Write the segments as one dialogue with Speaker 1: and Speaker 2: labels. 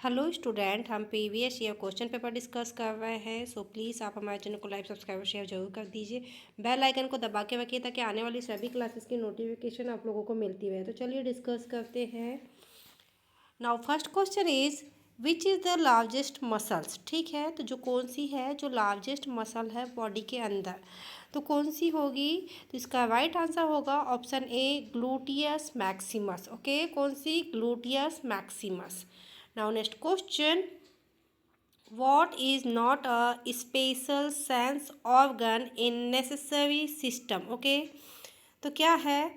Speaker 1: Hello student, हम previous year question paper discuss कर रहे हैं। सो प्लीज़ आप हमारे चैनल को लाइक सब्सक्राइब और शेयर जरूर कर दीजिए। बेल आइकन को दबा के रखिए ताकि आने वाली सभी क्लासेस की नोटिफिकेशन आप लोगों को मिलती रहे। तो चलिए डिस्कस करते हैं। Now first question is which is the largest muscles. ठीक है, तो जो कौन सी है जो लार्जेस्ट मसल है बॉडी के अंदर, तो कौन सी होगी? तो इसका राइट आंसर होगा option A, gluteus maximus. Okay, कौन सी? Gluteus maximus. Now next question, what is not a special sense organ in necessary system? Okay, तो क्या है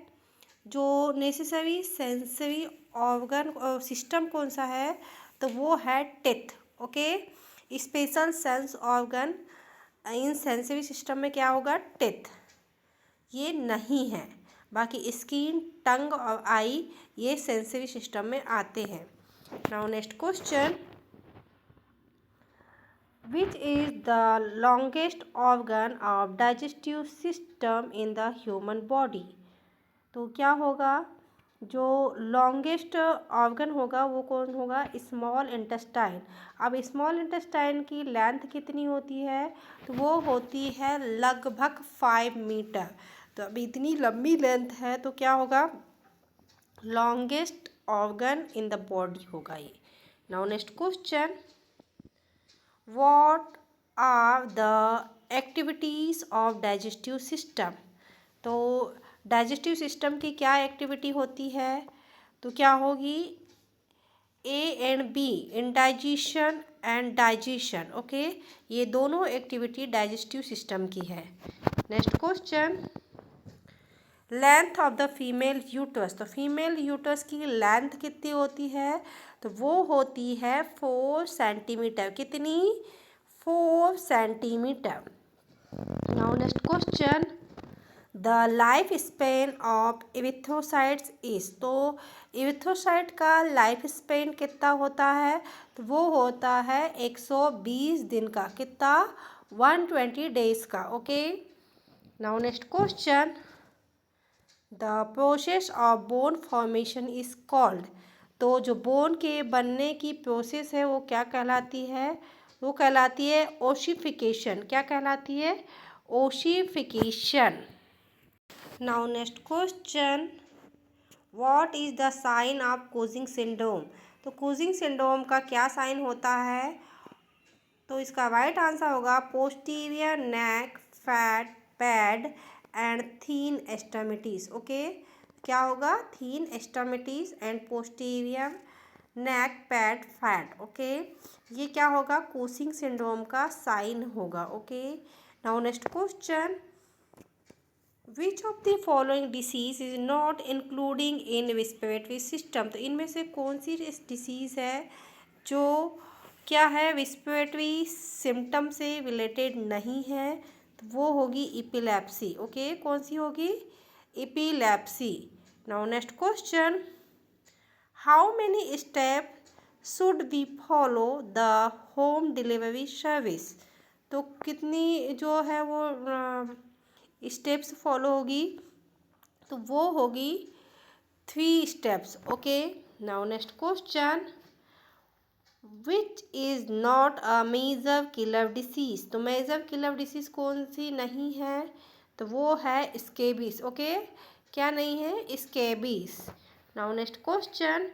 Speaker 1: जो नेसेसरी सेंसरी ऑर्गन और सिस्टम कौन सा है? तो वो है teeth. Okay, special sense organ in sensory system में क्या होगा? टेथ। ये नहीं है। बाकी स्किन, टंग और आई ये सेंसरी सिस्टम में आते हैं। Now next question, which is the longest organ of digestive system in the human body? तो क्या होगा जो लॉन्गेस्ट ऑर्गन होगा वो कौन होगा? Small intestine. अब स्मॉल इंटेस्टाइन की लेंथ कितनी होती है? तो वो होती है लगभग 5 मीटर। तो अब इतनी लंबी लेंथ है तो क्या होगा? Longest organ in the body होगा ये। Now next question, what are the activities of digestive system? तो डाइजेस्टिव सिस्टम की क्या एक्टिविटी होती है? तो क्या होगी? A and B, indigestion and digestion. Okay, ये दोनों एक्टिविटी डाइजेस्टिव सिस्टम की है। Next question, length of the female uterus. तो फीमेल यूटरस की लेंथ कितनी होती है? तो वो होती है 4 सेंटीमीटर। कितनी? 4 centimetre. Now next question, the life span of erythrocytes is. तो इरिथ्रोसाइट का लाइफ स्पेन कितना होता है? तो वो होता है 120 दिन का। कितना? 120 डेज का। Okay, now next question, the process of bone formation is called. तो जो बोन के बनने की प्रोसेस है वो क्या कहलाती है? वो कहलाती है ओसिफिकेशन। क्या कहलाती है? Ossification. Now next question, what is the sign of Cushing syndrome? तो कुजिंग सिंड्रोम का क्या साइन होता है? तो इसका राइट आंसर होगा posterior neck fat pad and thin extremities. Okay, क्या होगा? Thin extremities and posterior neck pad fat. Okay, ये क्या होगा? कुशिंग सिंड्रोम का साइन होगा। Okay, now next question, which of the following disease is not including in respiratory system? तो इनमें से कौन सी डिसीज़ है जो क्या है रेस्पिरेटरी सिम्टम से रिलेटेड नहीं है? तो वो होगी इपिलेप्सी। ओके, कौन सी होगी? Epilepsy. Now next question, how many step should be follow the home delivery service? तो कितनी जो है वो स्टेप्स फॉलो होगी? तो वो होगी 3 steps. Okay, now next question, which is not a major killer disease? तो मेजर किलर डिसीज कौन सी नहीं है? तो वो है स्केबीज। ओके, क्या नहीं है? Scabies. Now next question,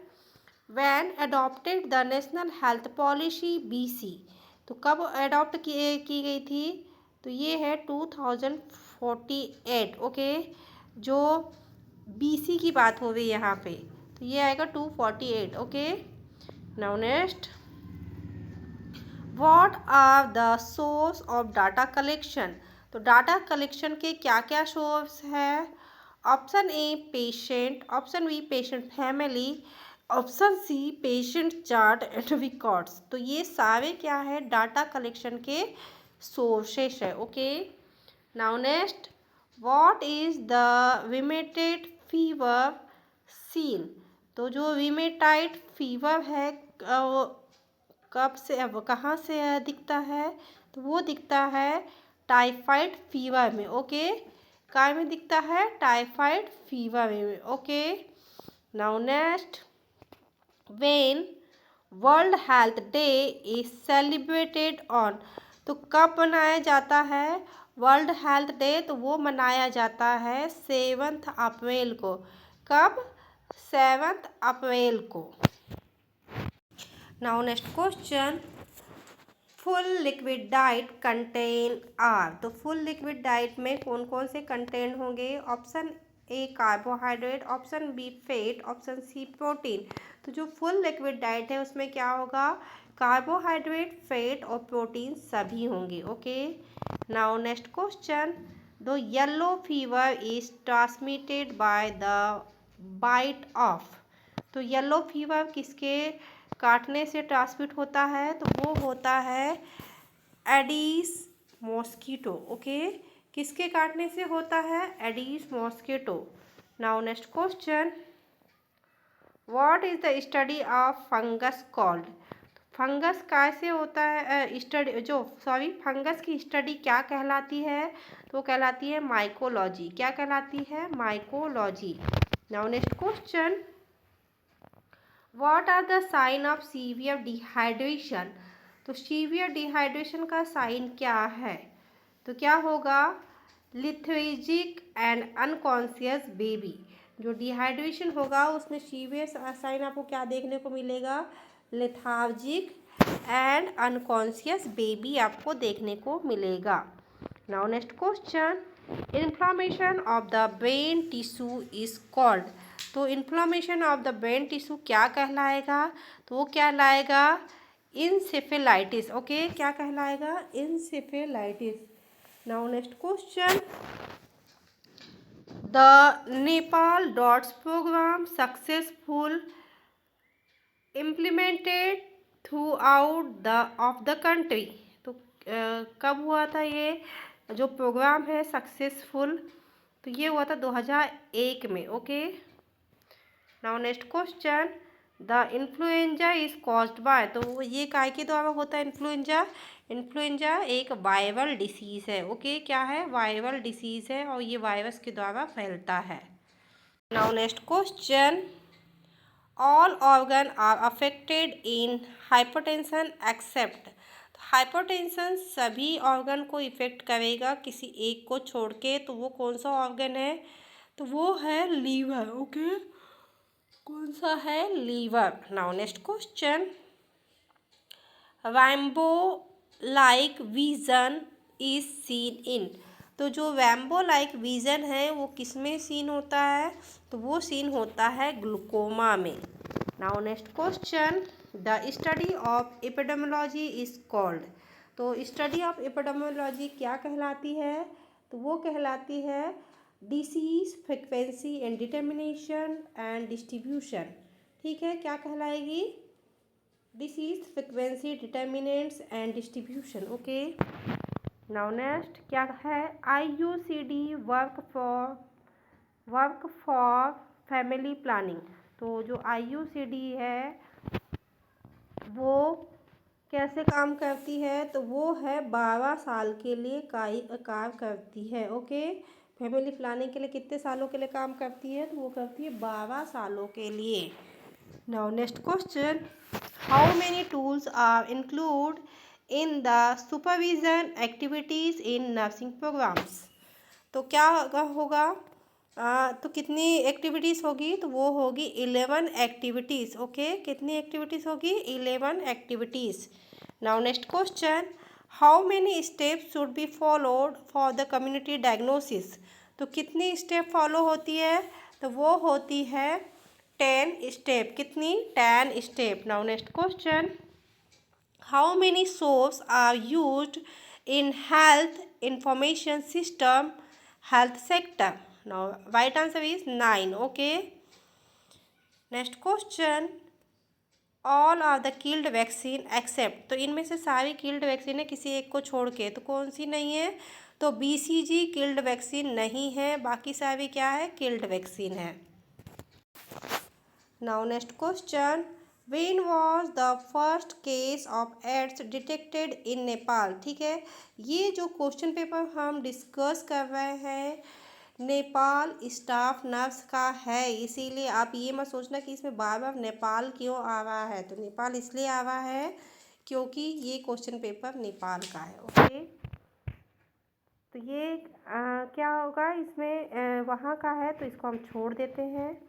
Speaker 1: when adopted the national health policy BC? तो कब अडॉप्ट की गई थी? तो ये है 2048। ओके, जो बीसी की बात हो रही है यहाँ पे, तो ये आएगा 248। Okay, now next, what are the source of data collection? तो डाटा कलेक्शन के क्या क्या सोर्स है? Option A patient, option B patient family, option C patient chart and records. तो ये सारे क्या है? डाटा कलेक्शन के सोर्सेस है। Okay, now next, what is the remitted fever seen? तो जो रिमेटाइड फीवर है कब से अब कहाँ से दिखता है? तो वो दिखता है टाइफाइड फीवर में। ओके, काय में दिखता है? टाइफाइड फीवर में। Okay, now next, when world health day is celebrated on. तो कब मनाया जाता है वर्ल्ड हेल्थ डे? तो वो मनाया जाता है 7 अप्रैल को। कब? 7 अप्रैल को। Now next question, full liquid diet content are. तो फुल लिक्विड डाइट में कौन कौन से कंटेंट होंगे? Option A carbohydrate, option B fat, option C protein. तो जो फुल लिक्विड डाइट है उसमें क्या होगा? कार्बोहाइड्रेट, फैट और प्रोटीन सभी होंगे। Okay, now next question, the yellow fever is transmitted by the bite of. तो येलो फीवर किसके काटने से ट्रांसमिट होता है? तो वो होता है एडिस मॉस्किटो। ओके, किसके काटने से होता है? Aedes mosquito. Now next question, what is the study of fungus called. Fungus कैसे होता है फंगस की स्टडी क्या कहलाती है? तो कहलाती है माइकोलॉजी। क्या कहलाती है? Mycology. Now next question, what are the sign of severe dehydration. तो सीवियर डिहाइड्रेशन का साइन क्या है? तो क्या होगा? Lethargic and unconscious baby. जो डिहाइड्रेशन होगा उसमें सीवियर साइन आपको क्या देखने को मिलेगा? लेथार्जिक एंड अनकॉन्शियस बेबी आपको देखने को मिलेगा। Now next question, inflammation of the brain tissue is called. तो inflammation of the brain tissue क्या कहलाएगा? तो वो कहलाएगा इंसेफेलाइटिस। ओके, क्या कहलाएगा? Encephalitis. Now next question, the Nepal DOTS programme successful implemented throughout the of the country. तो कब हुआ था ये जो प्रोग्राम है सक्सेसफुल? तो ये हुआ था 2001 में। Okay, now next question, the influenza is caused by. तो ये काय के द्वारा होता है इन्फ्लुएंजा? इन्फ्लुएंजा एक वायरल डिसीज़ है। ओके, क्या है? वायरल डिसीज़ है और ये वायरस के द्वारा फैलता है। Now next question, all organ are affected in hypertension except. Hypertension सभी ऑर्गन को इफेक्ट करेगा किसी एक को छोड़ के। तो वो कौन सा ऑर्गन है? तो वो है लीवर। ओके, कौन सा है? Liver. Now next question, rainbow like vision is seen in. तो जो रैम्बो लाइक विजन है वो किस में सीन होता है? तो वो सीन होता है ग्लूकोमा में। Now next question, the study of epidemiology is called. तो स्टडी ऑफ एपिडेमियोलॉजी क्या कहलाती है? तो वो कहलाती है disease frequency and determination and distribution. ठीक है, क्या कहलाएगी? Disease frequency, determinants and distribution. Okay, now next क्या है? IUCD work for family planning. तो जो IUCD है वो कैसे काम करती है? तो वो है 12 साल के लिए काम करती है। ओके, फैमिली प्लानिंग के लिए कितने सालों के लिए काम करती है? तो वो करती है 12 सालों के लिए। Now next question, how many tools are include in the supervision activities in nursing programs. तो क्या होगा? तो कितनी एक्टिविटीज़ होगी? तो वो होगी 11 एक्टिविटीज़। ओके, कितनी एक्टिविटीज़ होगी? 11 activities. Now next question, how many steps should be followed for the community diagnosis. तो कितनी स्टेप फॉलो होती है? तो वो होती है 10 स्टेप। कितनी? 10 step. Now next question, how many source are used in health information system health sector. Now right answer is 9। Okay, next question, all are the killed vaccine except. तो इनमें से सारी किल्ड वैक्सीन है किसी एक को छोड़ के। तो कौन सी नहीं है? तो BCG किल्ड वैक्सीन नहीं है, बाकी सारी क्या है? किल्ड वैक्सीन है। Now next question, when was the first case of AIDS detected in Nepal. ठीक है, ये जो क्वेश्चन पेपर हम डिस्कस कर रहे हैं नेपाल स्टाफ नर्स का है, इसीलिए आप ये मत सोचना कि इसमें बार बार नेपाल क्यों आ रहा है। तो नेपाल इसलिए आ रहा है क्योंकि ये क्वेश्चन पेपर नेपाल का है। ओके, तो ये क्या होगा इसमें, वहाँ का है तो इसको हम छोड़ देते हैं।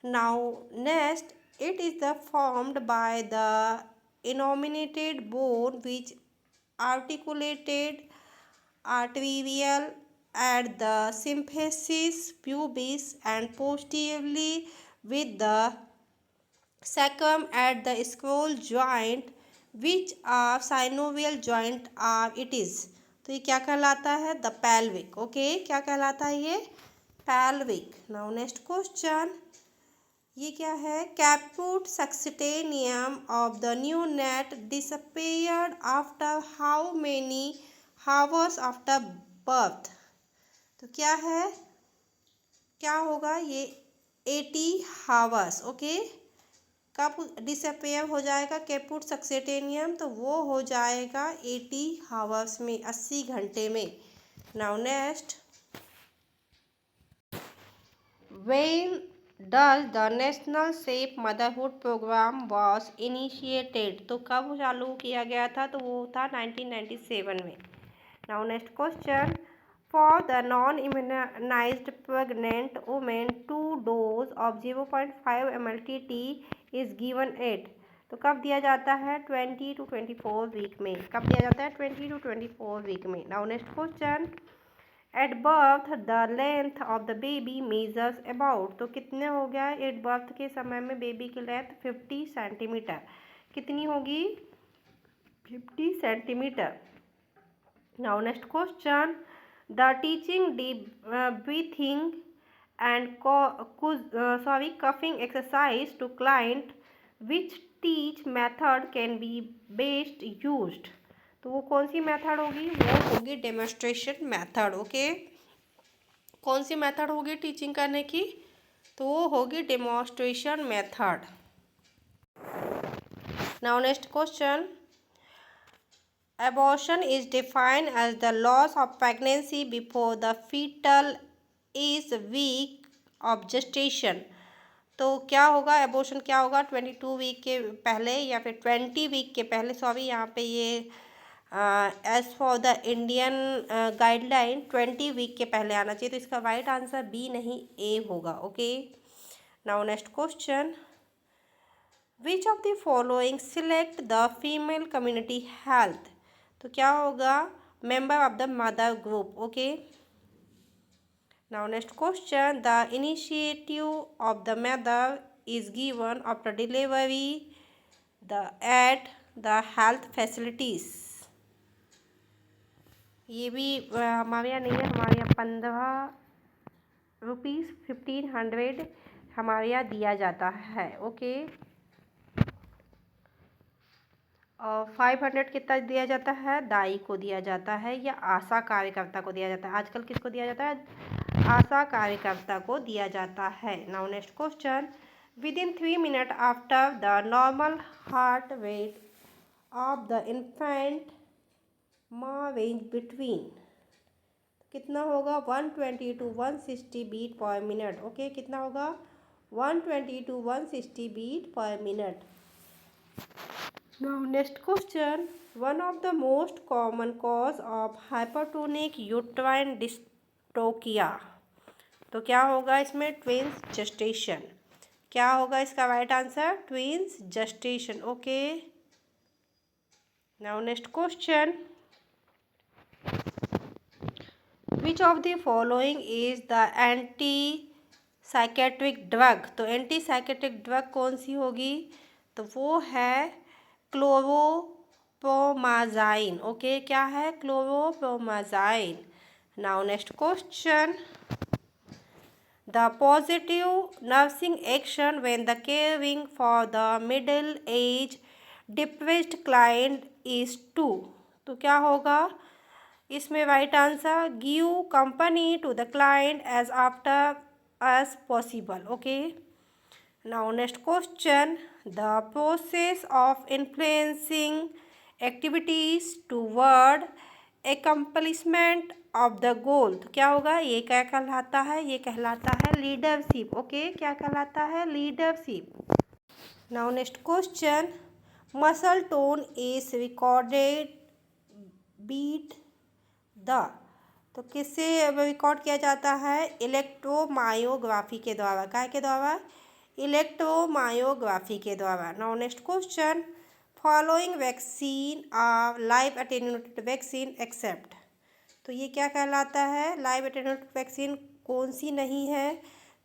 Speaker 1: Now next, it is the formed by the innominated bone which articulated arterial at the symphysis pubis and posteriorly with the sacrum at the scroll joint which are synovial joint are it is। तो ये क्या कहलाता है? The pelvic। Okay, क्या कहलाता है ये? pelvic। Now next question, ये क्या है? Caput succedaneum of the neonate disappeared after how many hours after birth. तो क्या है, क्या होगा ये? 80 हावर्स। ओके, कब डिसअपेयर हो जाएगा कैप्यूट सक्सिटेनियम? तो वो हो जाएगा 80 हावर्स में, 80 घंटे में। Now next, when does the national safe motherhood program was initiated. तो कब चालू किया गया था? तो वो था 1997 में। Now next question, for the non immunised pregnant women 2 dose of 0.5 ml/t is given at. तो कब दिया जाता है? 20 to 24 वीक में। कब दिया जाता है? 20 to 24 वीक में। Now next question, at birth the length of the baby measures about. तो कितने हो गया? एट बर्थ के समय में बेबी की लेंथ 50 सेंटीमीटर। कितनी होगी? 50 centimetre. Now next question, the teaching deep breathing and coughing exercise to client which teach method can be best used. तो वो कौन सी मेथड होगी? वो होगी डेमोन्स्ट्रेशन मेथड। ओके, कौन सी मेथड होगी टीचिंग करने की? तो वो होगी demonstration method. Now next question, abortion is defined as the loss of pregnancy before the fetal is week of gestation। तो क्या होगा? एबॉर्शन क्या होगा? 22 वीक के पहले या फिर 20 वीक के पहले। सॉरी, यहाँ पे ये as for the Indian guideline 20 week के पहले आना चाहिए। तो इसका राइट आंसर बी नहीं, ए होगा। Okay, now next question, which of the following select the female community health. तो क्या होगा? Member of the mother group. Okay, now next question, the initiative of the mother is given after delivery the at the health facilities. ये भी हमारे यहाँ नहीं है, हमारे यहाँ 15 रुपीज़ 1500 हमारे यहाँ दिया जाता है। ओके, और 500 कितना दिया जाता है? दाई को दिया जाता है या आशा कार्यकर्ता को दिया जाता है। आजकल किसको दिया जाता है? आशा कार्यकर्ता को दिया जाता है। Now next question, within 3 minute after the normal heart rate of the infant may range between. कितना होगा? 120 to 160 beat per minute. Okay, कितना होगा? 120 to 160 beat per minute. Now next question, one of the most common cause of hypertonic uterine dystocia. तो क्या होगा इसमें? Twins gestation. क्या होगा इसका right answer? Twins gestation. Okay, now next question, which of the following is the anti psychiatric drug. तो anti psychiatric drug कौन सी होगी? तो वो है क्लोरोप्रोमाज़ाइन। ओके, क्या है? Chlorpromazine. Now next question, the positive nursing action when the caring for the middle age depressed client is to. तो क्या होगा इसमें? Right answer, give company to the client as after as possible. Okay, now next question, the process of influencing activities toward accomplishment of the goal. तो क्या होगा, ये क्या कहलाता है, ये कहलाता है लीडरशिप। ओके, क्या कहलाता है, leadership. Now next question, muscle tone is recorded beat the. तो किससे रिकॉर्ड किया जाता है, इलेक्ट्रोमायोग्राफी के द्वारा। काय के द्वारा, इलेक्ट्रोमायोग्राफी के द्वारा। Now next question, following vaccine are live attenuated vaccine except. तो ये क्या कहलाता है, लाइव अटेन्यूएटेड वैक्सीन कौन सी नहीं है,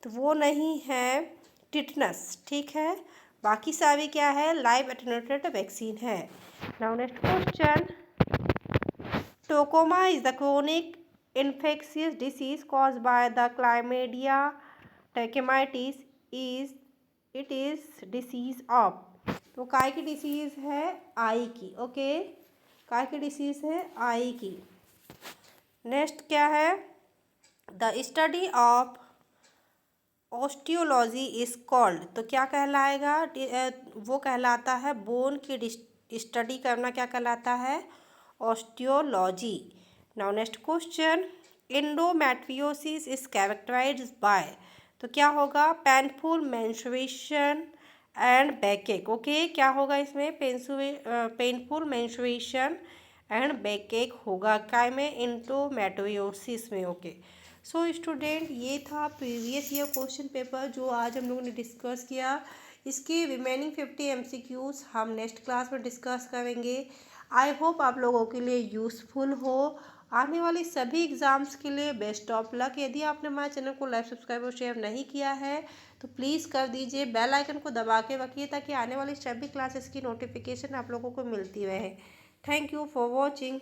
Speaker 1: तो वो नहीं है टिटनस। ठीक है, बाकी सारी क्या है, लाइव अटेन्यूएटेड वैक्सीन है। Now next question, trachoma is the chronic infectious disease caused by the chlamydia trachomatis is it is disease of। तो काय की डिसीज है, आई की। ओके, काय की डिसीज है, आई की। नेक्स्ट क्या है, the study of osteology is called. तो क्या कहलाएगा, वो कहलाता है बोन की स्टडी करना, क्या कहलाता है, osteology. Now next question, endometriosis is characterized by. तो क्या होगा, पेनफुल मेंस्ट्रुएशन एंड बैकएक। ओके, क्या होगा इसमें, पेनफुल मेंस्ट्रुएशन एंड बैकएक होगा, काय में, एंडोमेट्रियोसिस में। ओके, सो स्टूडेंट, ये था प्रीवियस ईयर क्वेश्चन पेपर जो आज हम लोगों ने डिस्कस किया। इसके रिमेनिंग 50 MCQs हम नेक्स्ट क्लास में डिस्कस करेंगे। आई होप आप लोगों के लिए यूज़फुल हो। आने वाली सभी एग्ज़ाम्स के लिए बेस्ट ऑफ लक। यदि आपने हमारे चैनल को लाइक, सब्सक्राइब और शेयर नहीं किया है तो प्लीज़ कर दीजिए। बेल आइकन को दबा के रखिए ताकि आने वाली सभी क्लासेस की नोटिफिकेशन आप लोगों को मिलती रहे। Thank you for watching.